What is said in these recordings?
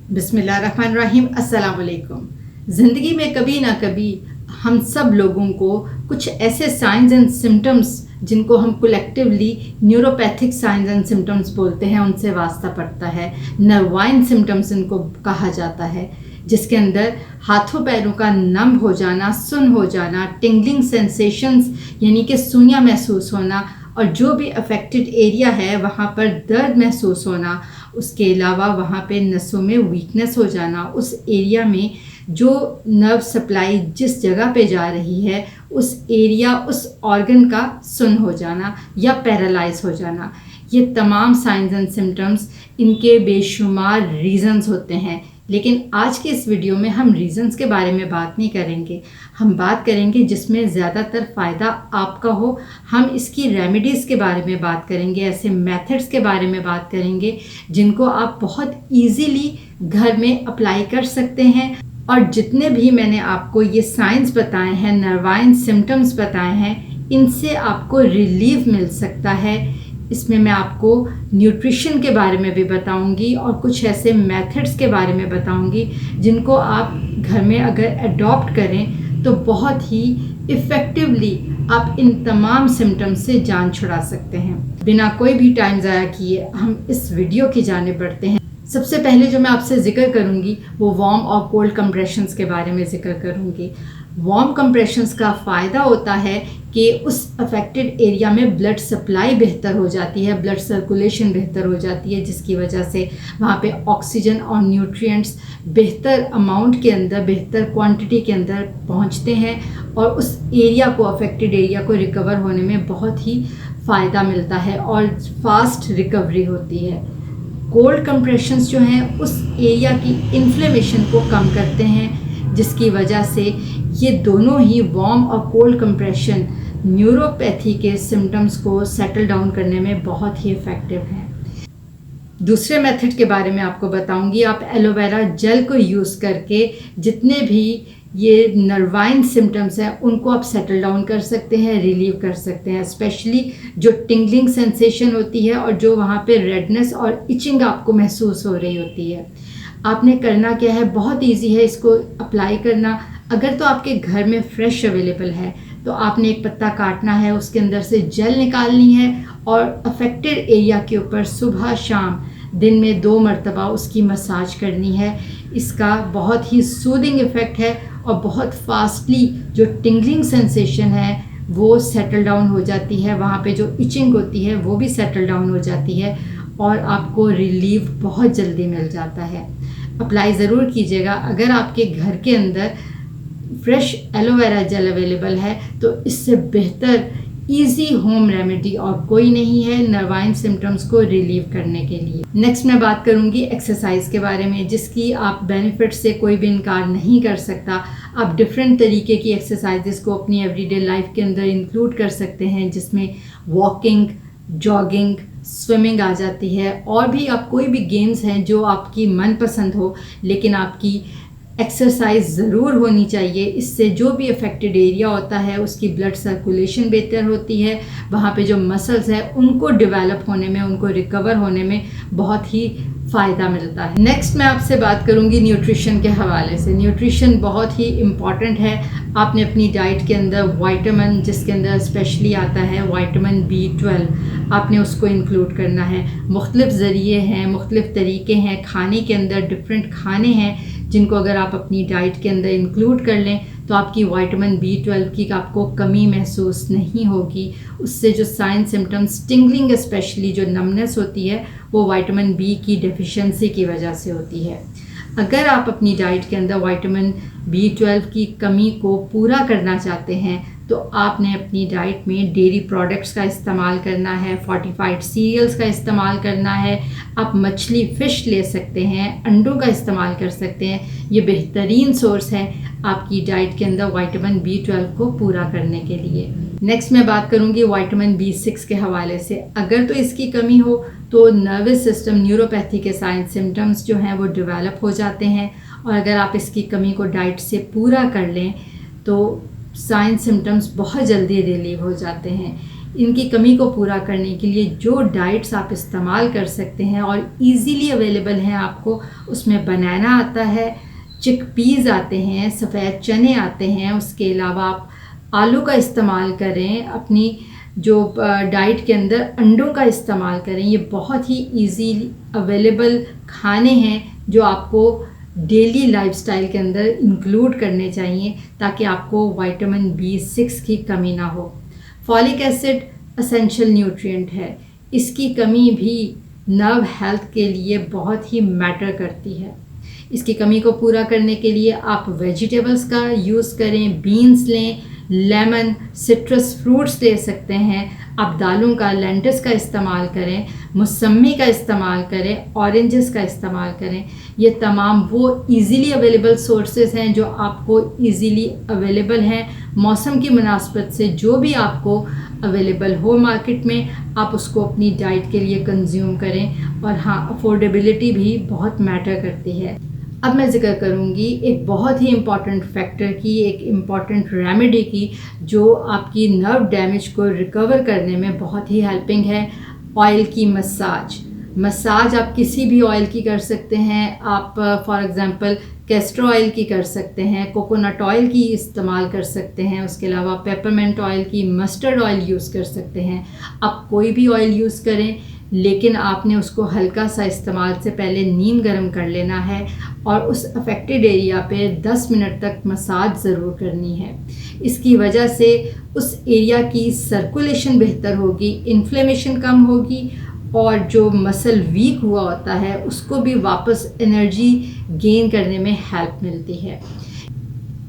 बिस्मिल्लाहिर्रहमानिर्रहीम। अस्सलाम वालेकुम। ज़िंदगी में कभी ना कभी हम सब लोगों को कुछ ऐसे साइंस एंड सिम्टम्स जिनको हम collectively neuropathic science and symptoms बोलते हैं उनसे वास्ता पड़ता है। नर्वाइन सिम्टम्स इनको कहा जाता है, जिसके अंदर हाथों पैरों का नम हो जाना, सुन हो जाना, टिंगलिंग सेंसेशंस यानी कि सूइयाँ महसूस होना और जो भी अफेक्टेड एरिया है वहाँ पर दर्द महसूस होना। उसके अलावा वहाँ पे नसों में वीकनेस हो जाना, उस एरिया में जो नर्व सप्लाई जिस जगह पे जा रही है उस एरिया, उस ऑर्गन का सुन हो जाना या पैरालाइज हो जाना। ये तमाम साइंस एंड सिम्टम्स, इनके बेशुमार रीज़न्स होते हैं। लेकिन आज के इस वीडियो में हम रीज़न्स के बारे में बात नहीं करेंगे, हम बात करेंगे जिसमें ज़्यादातर फ़ायदा आपका हो। हम इसकी रेमेडीज़ के बारे में बात करेंगे, ऐसे मेथड्स के बारे में बात करेंगे जिनको आप बहुत इजीली घर में अप्लाई कर सकते हैं। और जितने भी मैंने आपको ये साइंस बताए हैं, नर्वाइन सिम्टम्स बताए हैं, इनसे आपको रिलीफ मिल सकता है। इसमें मैं आपको न्यूट्रिशन के बारे में भी बताऊंगी और कुछ ऐसे मेथड्स के बारे में बताऊंगी जिनको आप घर में अगर अडॉप्ट करें तो बहुत ही इफ़ेक्टिवली आप इन तमाम सिम्टम्स से जान छुड़ा सकते हैं। बिना कोई भी टाइम ज़ाया किए हम इस वीडियो की जानिब बढ़ते हैं। सबसे पहले जो मैं आपसे ज़िक्र करूंगी वो वार्म और कोल्ड कंप्रेशंस के बारे में ज़िक्र करूंगी। वार्म कंप्रेशंस का फ़ायदा होता है कि उस अफेक्टेड एरिया में ब्लड सप्लाई बेहतर हो जाती है, ब्लड सर्कुलेशन बेहतर हो जाती है, जिसकी वजह से वहाँ पे ऑक्सीजन और न्यूट्रिएंट्स बेहतर अमाउंट के अंदर, बेहतर क्वांटिटी के अंदर पहुँचते हैं और उस एरिया को, अफेक्टेड एरिया को रिकवर होने में बहुत ही फ़ायदा मिलता है और फास्ट रिकवरी होती है। कोल्ड कंप्रेशंस जो हैं उस एरिया की इन्फ्लेमेशन को कम करते हैं, जिसकी वजह से ये दोनों ही वार्म और कोल्ड कंप्रेशन न्यूरोपैथी के सिम्टम्स को सेटल डाउन करने में बहुत ही इफ़ेक्टिव हैं। दूसरे मेथड के बारे में आपको बताऊंगी। आप एलोवेरा जेल को यूज़ करके जितने भी ये नर्वाइन सिम्टम्स हैं उनको आप सेटल डाउन कर सकते हैं, रिलीव कर सकते हैं। स्पेशली जो टिंगलिंग सेंसेशन होती है और जो वहाँ पे रेडनेस और इचिंग आपको महसूस हो रही होती है। आपने करना क्या है, बहुत इजी है इसको अप्लाई करना। अगर तो आपके घर में फ्रेश अवेलेबल है तो आपने एक पत्ता काटना है, उसके अंदर से जेल निकालनी है और अफेक्टेड एरिया के ऊपर सुबह शाम दिन में 2 मरतबा उसकी मसाज करनी है। इसका बहुत ही सूदिंग इफ़ेक्ट है और बहुत फास्टली जो टिंगलिंग सेंसेशन है वो सेटल डाउन हो जाती है, वहाँ पे जो इचिंग होती है वो भी सेटल डाउन हो जाती है और आपको रिलीफ बहुत जल्दी मिल जाता है। अप्लाई ज़रूर कीजिएगा। अगर आपके घर के अंदर फ्रेश एलोवेरा जेल अवेलेबल है तो इससे बेहतर इजी होम रेमेडी और कोई नहीं है नर्वाइन सिम्टम्स को रिलीव करने के लिए। नेक्स्ट मैं बात करूंगी एक्सरसाइज के बारे में, जिसकी आप बेनिफिट से कोई भी इनकार नहीं कर सकता। आप डिफरेंट तरीके की एक्सरसाइजेस को अपनी एवरीडे लाइफ के अंदर इंक्लूड कर सकते हैं, जिसमें वॉकिंग, जॉगिंग, स्विमिंग आ जाती है और भी आप कोई भी गेम्स हैं जो आपकी मनपसंद हो, लेकिन आपकी एक्सरसाइज ज़रूर होनी चाहिए। इससे जो भी अफेक्टेड एरिया होता है उसकी ब्लड सर्कुलेशन बेहतर होती है, वहाँ पे जो मसल्स हैं उनको डेवलप होने में, उनको रिकवर होने में बहुत ही फ़ायदा मिलता है। नेक्स्ट मैं आपसे बात करूँगी न्यूट्रिशन के हवाले से। न्यूट्रिशन बहुत ही इम्पॉर्टेंट है। आपने अपनी डाइट के अंदर वाइटामिन, जिसके अंदर स्पेशली आता है वाइटामिन B12, आपने उसको इंक्लूड करना है। मुख्तलिफ़ ज़रिए हैं, मुख्तलिफ़ तरीके हैं, खाने के अंदर डिफरेंट खाने हैं जिनको अगर आप अपनी डाइट के अंदर इंक्लूड कर लें तो आपकी वाइटामिन B12 की आपको कमी महसूस नहीं होगी। उससे जो साइन सिम्टम्स, टिंगलिंग स्पेशली जो नमनेस होती है वो वाइटामिन B की डेफिशिएंसी की वजह से होती है। अगर आप अपनी डाइट के अंदर वाइटामिन B12 की कमी को पूरा करना चाहते हैं तो आपने अपनी डाइट में डेयरी प्रोडक्ट्स का इस्तेमाल करना है, फोर्टिफाइड सीरियल्स का इस्तेमाल करना है। आप मछली, फ़िश ले सकते हैं, अंडों का इस्तेमाल कर सकते हैं। ये बेहतरीन सोर्स है आपकी डाइट के अंदर वाइटामिन B12 को पूरा करने के लिए। नेक्स्ट मैं बात करूँगी वाइटामिन B6 के हवाले से। अगर तो इसकी कमी हो तो नर्वस सिस्टम, न्यूरोपैथी के साइंस सिम्टम्स जो हैं वो डेवलप हो जाते हैं और अगर आप इसकी कमी को डाइट से पूरा कर लें तो साइन सिम्टम्स बहुत जल्दी रिलीव हो जाते हैं। इनकी कमी को पूरा करने के लिए जो डाइट्स आप इस्तेमाल कर सकते हैं और इजीली अवेलेबल हैं आपको, उसमें बनाना आता है, चिकपीज़ आते हैं, सफ़ेद चने आते हैं, उसके अलावा आप आलू का इस्तेमाल करें, अपनी जो डाइट के अंदर अंडों का इस्तेमाल करें। ये बहुत ही इजीली अवेलेबल खाने हैं जो आपको डेली लाइफस्टाइल के अंदर इंक्लूड करने चाहिए ताकि आपको विटामिन B6 की कमी ना हो। फॉलिक एसिड एसेंशियल न्यूट्रिएंट है, इसकी कमी भी नर्व हेल्थ के लिए बहुत ही मैटर करती है। इसकी कमी को पूरा करने के लिए आप वेजिटेबल्स का यूज़ करें, बीन्स लें, लेमन, सिट्रस फ्रूट्स ले सकते हैं, आप दालों का, लेंटिल्स का इस्तेमाल करें, मौसमी का इस्तेमाल करें, ऑरेंजेस का इस्तेमाल करें। ये तमाम वो इजीली अवेलेबल सोर्सेज हैं जो आपको इजीली अवेलेबल हैं। मौसम की मुनासबत से जो भी आपको अवेलेबल हो मार्केट में, आप उसको अपनी डाइट के लिए कंज्यूम करें। और हाँ, अफोर्डेबिलिटी भी बहुत मैटर करती है। अब मैं ज़िक्र करूँगी एक बहुत ही इम्पॉर्टेंट फैक्टर की, एक इम्पॉर्टेंट रेमेडी की जो आपकी नर्व डैमेज को रिकवर करने में बहुत ही हेल्पिंग है। ऑयल की मसाज आप किसी भी ऑयल की कर सकते हैं। आप फॉर एग्ज़ाम्पल कैस्टर ऑयल की कर सकते हैं, कोकोनट ऑयल की इस्तेमाल कर सकते हैं, उसके अलावा पेपरमेंट ऑयल की, मस्टर्ड ऑयल यूज़ कर सकते हैं। आप कोई भी ऑयल यूज़ करें, लेकिन आपने उसको हल्का सा इस्तेमाल से पहले नीम गर्म कर लेना है और उस अफेक्टेड एरिया पे 10 मिनट तक मसाज ज़रूर करनी है। इसकी वजह से उस एरिया की सर्कुलेशन बेहतर होगी, इन्फ्लेमेशन कम होगी और जो मसल वीक हुआ होता है उसको भी वापस एनर्जी गेन करने में हेल्प मिलती है।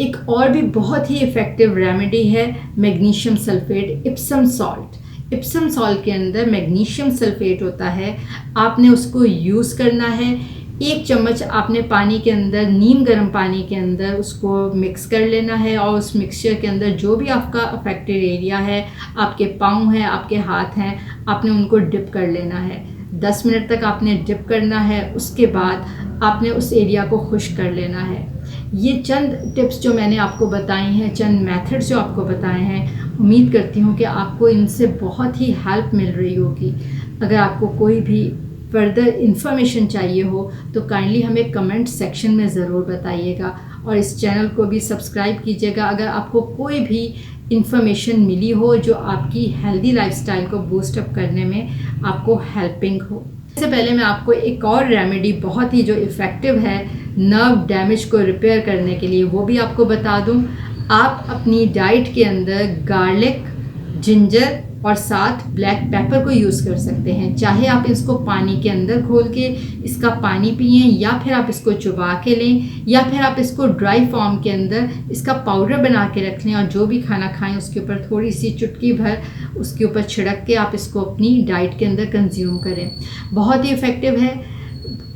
एक और भी बहुत ही इफ़ेक्टिव रेमेडी है magnesium sulphate, Epsom salt. Epsom salt के अंदर मैग्नीशियम सल्फेट होता है, आपने उसको यूज़ करना है। 1 चम्मच आपने पानी के अंदर, नीम गर्म पानी के अंदर उसको मिक्स कर लेना है और उस मिक्सचर के अंदर जो भी आपका अफेक्टेड एरिया है, आपके पाँव हैं, आपके हाथ हैं, आपने उनको डिप कर लेना है। 10 मिनट तक आपने डिप करना है, उसके बाद आपने उस एरिया को खुश्क कर लेना है। ये चंद टिप्स जो मैंने आपको बताई हैं, चंद मेथड्स जो आपको बताए हैं, उम्मीद करती हूँ कि आपको इनसे बहुत ही हेल्प मिल रही होगी। अगर आपको कोई भी फर्दर इन्फॉर्मेशन चाहिए हो तो काइंडली हमें कमेंट सेक्शन में ज़रूर बताइएगा और इस चैनल को भी सब्सक्राइब कीजिएगा अगर आपको कोई भी इन्फॉर्मेशन मिली हो जो आपकी हेल्दी लाइफस्टाइल को बूस्ट अप करने में आपको हेल्पिंग हो। इससे पहले मैं आपको एक और रेमेडी बहुत ही जो इफ़ेक्टिव है नर्व डैमेज को रिपेयर करने के लिए, वो भी आपको बता दूं। आप अपनी डाइट के अंदर गार्लिक, जिंजर और साथ ब्लैक पेपर को यूज़ कर सकते हैं। चाहे आप इसको पानी के अंदर घोल के इसका पानी पिएं, या फिर आप इसको चुबा के लें, या फिर आप इसको ड्राई फॉर्म के अंदर इसका पाउडर बना के रख लें और जो भी खाना खाएं उसके ऊपर थोड़ी सी चुटकी भर उसके ऊपर छिड़क के आप इसको अपनी डाइट के अंदर कंज्यूम करें। बहुत ही इफ़ेक्टिव है।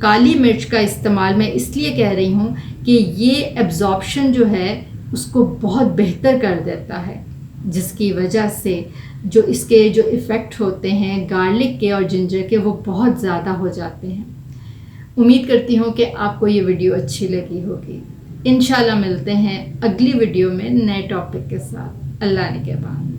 काली मिर्च का इस्तेमाल मैं इसलिए कह रही हूँ कि ये एब्जॉर्प्शन जो है उसको बहुत बेहतर कर देता है, जिसकी वजह से जो इसके जो इफ़ेक्ट होते हैं गार्लिक के और जिंजर के वो बहुत ज़्यादा हो जाते हैं। उम्मीद करती हूँ कि आपको ये वीडियो अच्छी लगी होगी। इंशाल्लाह मिलते हैं अगली वीडियो में नए टॉपिक के साथ। अल्लाह ने के बाद।